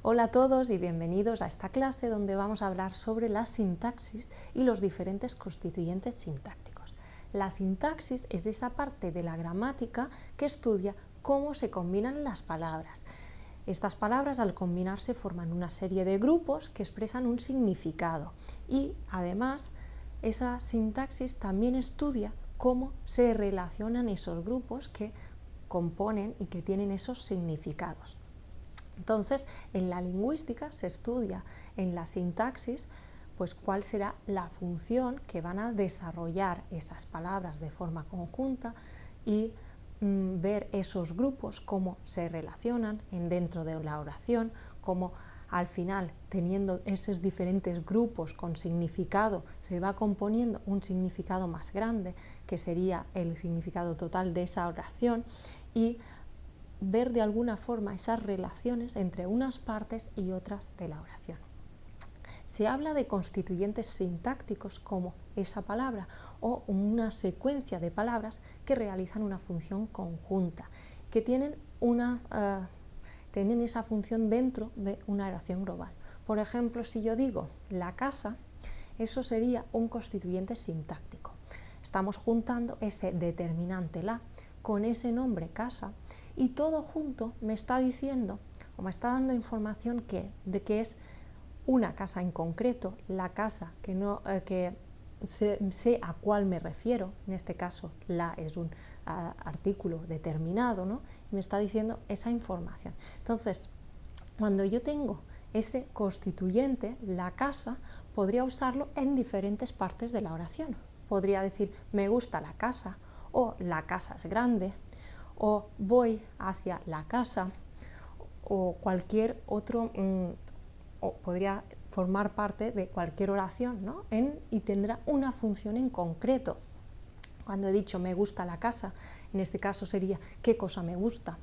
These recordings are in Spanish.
Hola a todos y bienvenidos a esta clase donde vamos a hablar sobre la sintaxis y los diferentes constituyentes sintácticos. La sintaxis es esa parte de la gramática que estudia cómo se combinan las palabras. Estas palabras al combinarse forman una serie de grupos que expresan un significado y además esa sintaxis también estudia cómo se relacionan esos grupos que componen y que tienen esos significados. Entonces, en la lingüística se estudia en la sintaxis pues cuál será la función que van a desarrollar esas palabras de forma conjunta y ver esos grupos, cómo se relacionan dentro de la oración, cómo al final, teniendo esos diferentes grupos con significado, se va componiendo un significado más grande, que sería el significado total de esa oración, y ver de alguna forma esas relaciones entre unas partes y otras de la oración. Se habla de constituyentes sintácticos como esa palabra o una secuencia de palabras que realizan una función conjunta, que tienen esa función dentro de una oración global. Por ejemplo, si yo digo la casa, eso sería un constituyente sintáctico. Estamos juntando ese determinante la con ese nombre casa y todo junto me está diciendo o me está dando información de que es una casa en concreto, la casa que sé a cuál me refiero, en este caso la es un artículo determinado, ¿no? Y me está diciendo esa información. Entonces, cuando yo tengo ese constituyente, la casa, podría usarlo en diferentes partes de la oración. Podría decir me gusta la casa, o la casa es grande, o voy hacia la casa, o cualquier otro, o podría formar parte de cualquier oración, ¿no? Y tendrá una función en concreto. Cuando he dicho me gusta la casa, en este caso sería ¿qué cosa me gusta?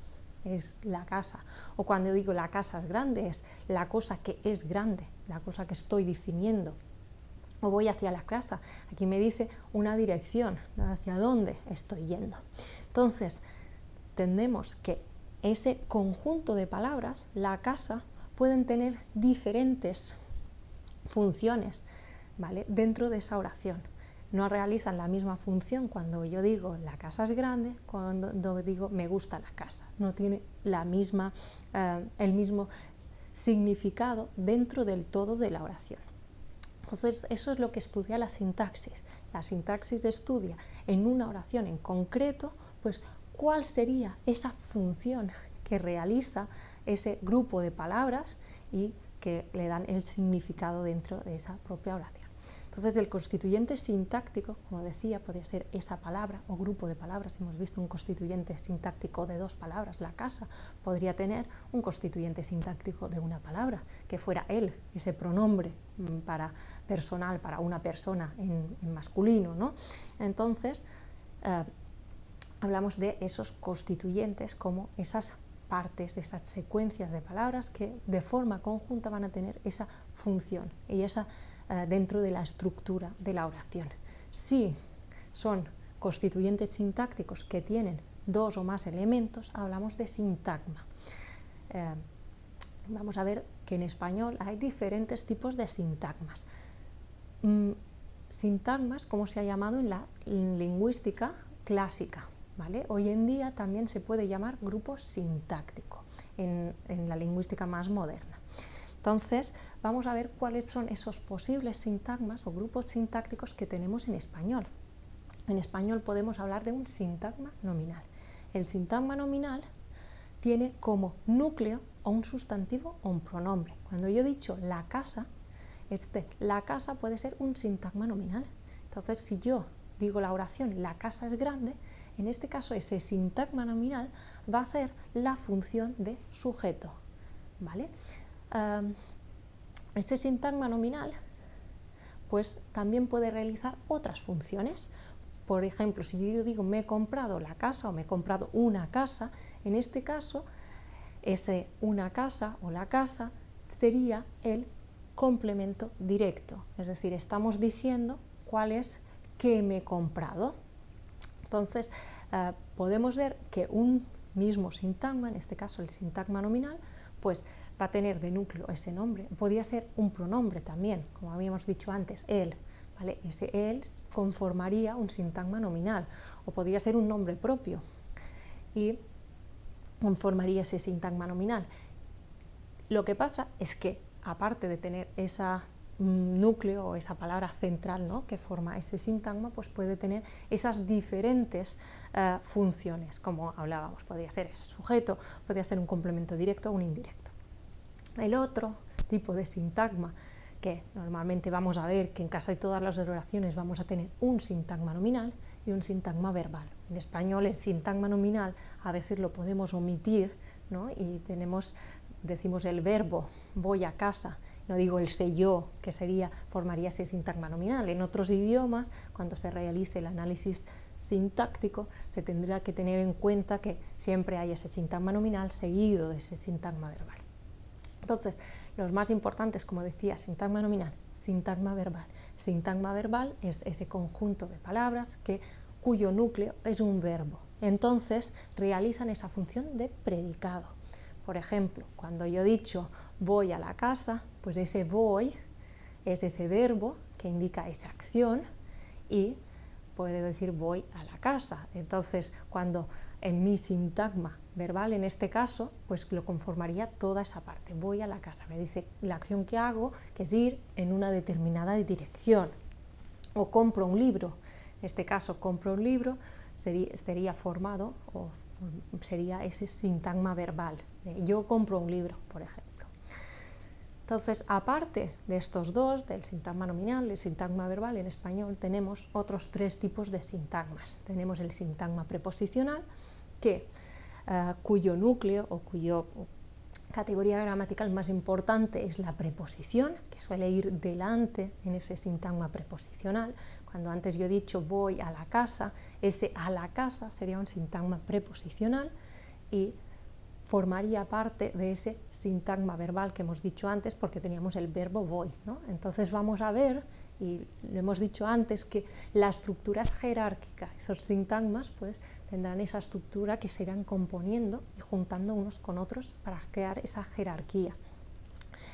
Es la casa. O cuando digo la casa es grande, es la cosa que es grande, la cosa que estoy definiendo. O voy hacia la casa, aquí me dice una dirección, hacia dónde estoy yendo. Entonces, entendemos que ese conjunto de palabras, la casa, pueden tener diferentes funciones, ¿vale?, dentro de esa oración. No realizan la misma función cuando yo digo la casa es grande, cuando digo me gusta la casa. No tiene el mismo significado dentro del todo de la oración. Entonces, eso es lo que estudia la sintaxis. La sintaxis estudia en una oración en concreto, pues, cuál sería esa función que realiza ese grupo de palabras y que le dan el significado dentro de esa propia oración. Entonces, el constituyente sintáctico, como decía, podría ser esa palabra o grupo de palabras. Hemos visto un constituyente sintáctico de dos palabras, la casa. Podría tener un constituyente sintáctico de una palabra, que fuera él, ese pronombre personal para una persona en masculino, ¿no? Entonces, hablamos de esos constituyentes como esas partes, esas secuencias de palabras que de forma conjunta van a tener esa función y esa dentro de la estructura de la oración. Si son constituyentes sintácticos que tienen dos o más elementos, hablamos de sintagma. Vamos a ver que en español hay diferentes tipos de sintagmas. Sintagmas, como se ha llamado en la lingüística clásica, ¿vale? Hoy en día también se puede llamar grupo sintáctico en la lingüística más moderna. Entonces, vamos a ver cuáles son esos posibles sintagmas o grupos sintácticos que tenemos en español. En español podemos hablar de un sintagma nominal. El sintagma nominal tiene como núcleo o un sustantivo o un pronombre. Cuando yo he dicho la casa, la casa puede ser un sintagma nominal. Entonces, si yo digo la oración la casa es grande, en este caso ese sintagma nominal va a hacer la función de sujeto, ¿vale? Este sintagma nominal pues también puede realizar otras funciones. Por ejemplo, si yo digo me he comprado la casa o me he comprado una casa, en este caso ese una casa o la casa sería el complemento directo, es decir, estamos diciendo cuál es que me he comprado. Entonces, podemos ver que un mismo sintagma, en este caso el sintagma nominal, pues va a tener de núcleo ese nombre. Podría ser un pronombre también, como habíamos dicho antes, él. ¿Vale? Ese él conformaría un sintagma nominal, o podría ser un nombre propio y conformaría ese sintagma nominal. Lo que pasa es que, aparte de tener ese núcleo o esa palabra central, ¿no?, que forma ese sintagma, pues puede tener esas diferentes funciones, como hablábamos, podría ser ese sujeto, podría ser un complemento directo o un indirecto. El otro tipo de sintagma, que normalmente vamos a ver que en casi todas las oraciones vamos a tener un sintagma nominal y un sintagma verbal. En español el sintagma nominal a veces lo podemos omitir, ¿no?, y decimos el verbo voy a casa, no digo el sé yo, que formaría ese sintagma nominal. En otros idiomas, cuando se realice el análisis sintáctico, se tendrá que tener en cuenta que siempre hay ese sintagma nominal seguido de ese sintagma verbal. Entonces, los más importantes, como decía, sintagma nominal, sintagma verbal. Sintagma verbal es ese conjunto de palabras cuyo núcleo es un verbo. Entonces, realizan esa función de predicado. Por ejemplo, cuando yo he dicho voy a la casa, pues ese voy es ese verbo que indica esa acción y puedo decir voy a la casa. Entonces, cuando en mi sintagma verbal, en este caso, pues lo conformaría toda esa parte. Voy a la casa, me dice la acción que hago, que es ir en una determinada dirección. O compro un libro, en este caso compro un libro, sería formado, o sería ese sintagma verbal. Yo compro un libro, por ejemplo. Entonces, aparte de estos dos, del sintagma nominal y el sintagma verbal, en español tenemos otros tres tipos de sintagmas. Tenemos el sintagma preposicional, cuyo núcleo o cuyo categoría gramatical más importante es la preposición, que suele ir delante en ese sintagma preposicional. Cuando antes yo he dicho voy a la casa, ese a la casa sería un sintagma preposicional y formaría parte de ese sintagma verbal que hemos dicho antes, porque teníamos el verbo voy, ¿no? Entonces vamos a ver, y lo hemos dicho antes, que la estructura es jerárquica. Esos sintagmas pues tendrán esa estructura que se irán componiendo y juntando unos con otros para crear esa jerarquía.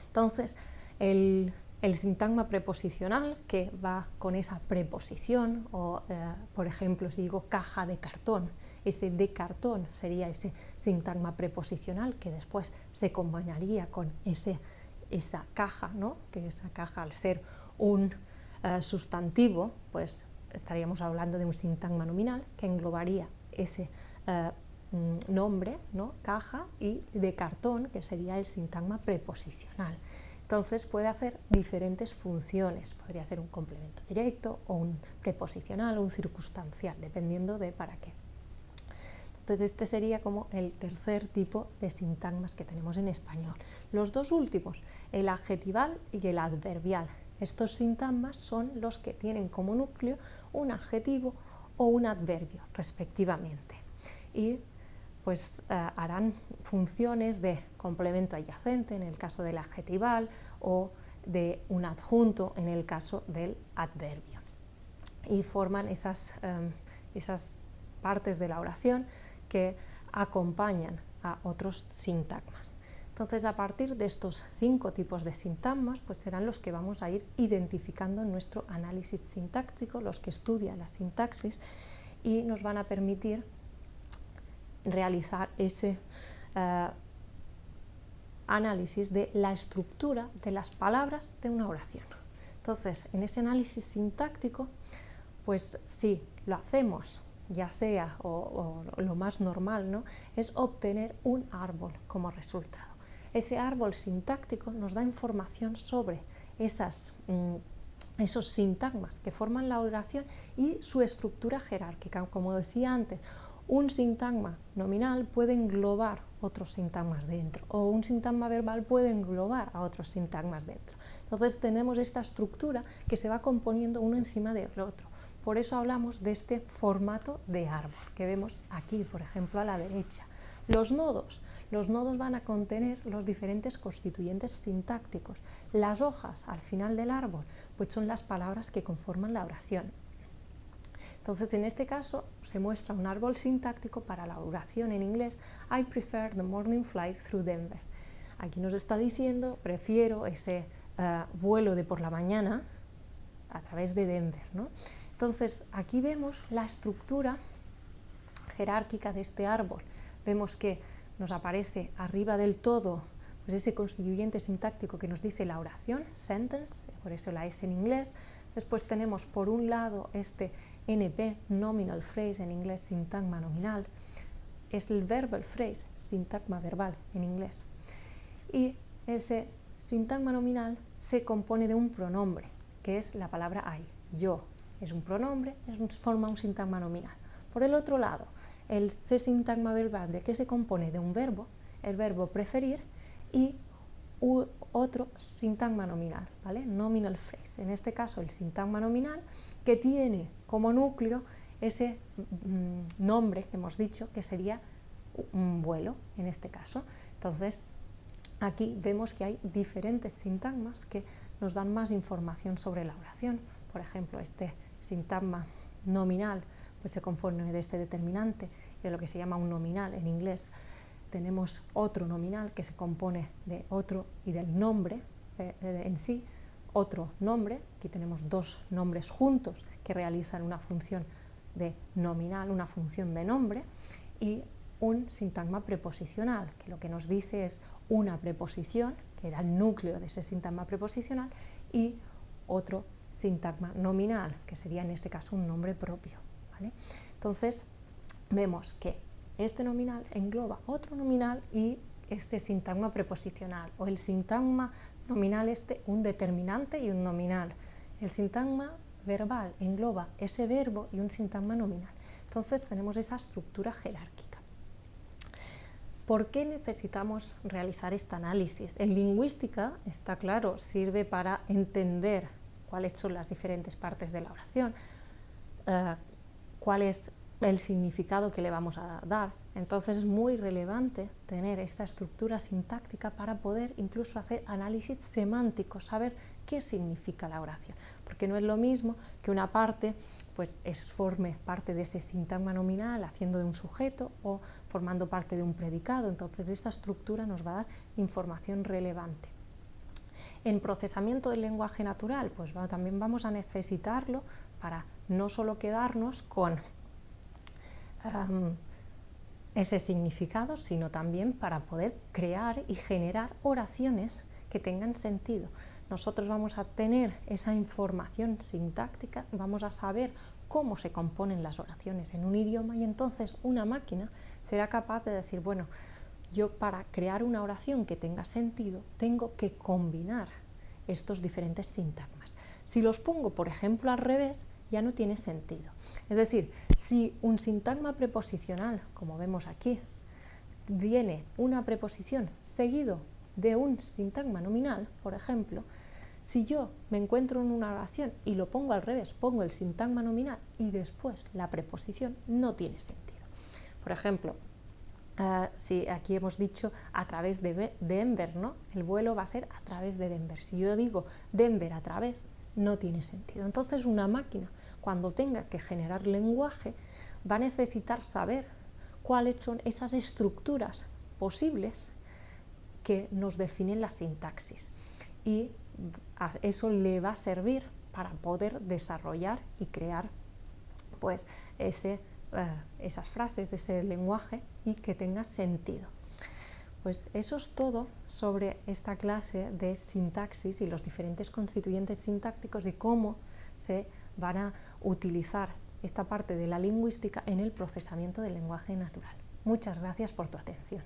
Entonces, el sintagma preposicional, que va con esa preposición, o por ejemplo, si digo caja de cartón, ese de cartón sería ese sintagma preposicional que después se combinaría con esa caja, ¿no?, que esa caja, al ser un sustantivo, pues estaríamos hablando de un sintagma nominal que englobaría ese nombre, ¿no?, caja, y de cartón, que sería el sintagma preposicional. Entonces puede hacer diferentes funciones, podría ser un complemento directo o un preposicional o un circunstancial, dependiendo de para qué. Entonces este sería como el tercer tipo de sintagmas que tenemos en español. Los dos últimos, el adjetival y el adverbial. Estos sintagmas son los que tienen como núcleo un adjetivo o un adverbio, respectivamente. Y pues harán funciones de complemento adyacente en el caso del adjetival o de un adjunto en el caso del adverbio. Y forman esas partes de la oración que acompañan a otros sintagmas. Entonces, a partir de estos 5 tipos de sintagmas, pues serán los que vamos a ir identificando en nuestro análisis sintáctico, los que estudian la sintaxis, y nos van a permitir realizar ese análisis de la estructura de las palabras de una oración. Entonces, en ese análisis sintáctico, pues si lo hacemos, ya sea, o lo más normal, ¿no?, es obtener un árbol como resultado. Ese árbol sintáctico nos da información sobre esos sintagmas que forman la oración y su estructura jerárquica. Como decía antes, un sintagma nominal puede englobar otros sintagmas dentro, o un sintagma verbal puede englobar a otros sintagmas dentro. Entonces tenemos esta estructura que se va componiendo uno encima del otro. Por eso hablamos de este formato de árbol que vemos aquí, por ejemplo, a la derecha. Los nodos van a contener los diferentes constituyentes sintácticos. Las hojas al final del árbol pues son las palabras que conforman la oración. Entonces, en este caso, se muestra un árbol sintáctico para la oración en inglés I prefer the morning flight through Denver. Aquí nos está diciendo, prefiero ese vuelo de por la mañana a través de Denver, ¿no? Entonces, aquí vemos la estructura jerárquica de este árbol. Vemos que nos aparece arriba del todo pues ese constituyente sintáctico que nos dice la oración, sentence, por eso la S en inglés. Después tenemos por un lado este NP, nominal phrase, en inglés sintagma nominal. Es el verbal phrase, sintagma verbal en inglés. Y ese sintagma nominal se compone de un pronombre, que es la palabra I, yo. Es un pronombre, forma un sintagma nominal. Por el otro lado, ese sintagma verbal de que se compone de un verbo, el verbo preferir, y otro sintagma nominal, ¿vale? Nominal phrase. En este caso, el sintagma nominal que tiene como núcleo ese nombre que hemos dicho que sería un vuelo, en este caso. Entonces, aquí vemos que hay diferentes sintagmas que nos dan más información sobre la oración. Por ejemplo, este sintagma nominal pues se compone de este determinante y de lo que se llama un nominal en inglés. Tenemos otro nominal que se compone de otro y del nombre en sí, otro nombre, aquí tenemos dos nombres juntos que realizan una función de nominal, una función de nombre, y un sintagma preposicional, que lo que nos dice es una preposición, que era el núcleo de ese sintagma preposicional, y otro sintagma nominal, que sería en este caso un nombre propio, ¿vale? Entonces, vemos que este nominal engloba otro nominal y este sintagma preposicional, o el sintagma nominal un determinante y un nominal. El sintagma verbal engloba ese verbo y un sintagma nominal. Entonces tenemos esa estructura jerárquica. ¿Por qué necesitamos realizar este análisis? En lingüística, está claro, sirve para entender cuáles son las diferentes partes de la oración, cuál es el significado que le vamos a dar. Entonces es muy relevante tener esta estructura sintáctica para poder incluso hacer análisis semánticos, saber qué significa la oración, porque no es lo mismo que una parte pues forme parte de ese sintagma nominal haciendo de un sujeto o formando parte de un predicado. Entonces esta estructura nos va a dar información relevante. En procesamiento del lenguaje natural, pues también vamos a necesitarlo para no solo quedarnos con ese significado, sino también para poder crear y generar oraciones que tengan sentido. Nosotros vamos a tener esa información sintáctica, vamos a saber cómo se componen las oraciones en un idioma y entonces una máquina será capaz de decir, bueno, yo para crear una oración que tenga sentido tengo que combinar estos diferentes sintagmas. Si los pongo, por ejemplo, al revés, ya no tiene sentido. Es decir, si un sintagma preposicional, como vemos aquí, viene una preposición seguido de un sintagma nominal, por ejemplo, si yo me encuentro en una oración y lo pongo al revés, pongo el sintagma nominal y después la preposición, no tiene sentido. Por ejemplo, si aquí hemos dicho a través de Denver, ¿no? El vuelo va a ser a través de Denver. Si yo digo Denver a través, no tiene sentido. Entonces una máquina, cuando tenga que generar lenguaje, va a necesitar saber cuáles son esas estructuras posibles que nos definen la sintaxis. Y eso le va a servir para poder desarrollar y crear pues esas frases, ese lenguaje y que tenga sentido. Pues eso es todo sobre esta clase de sintaxis y los diferentes constituyentes sintácticos y cómo se van a utilizar esta parte de la lingüística en el procesamiento del lenguaje natural. Muchas gracias por tu atención.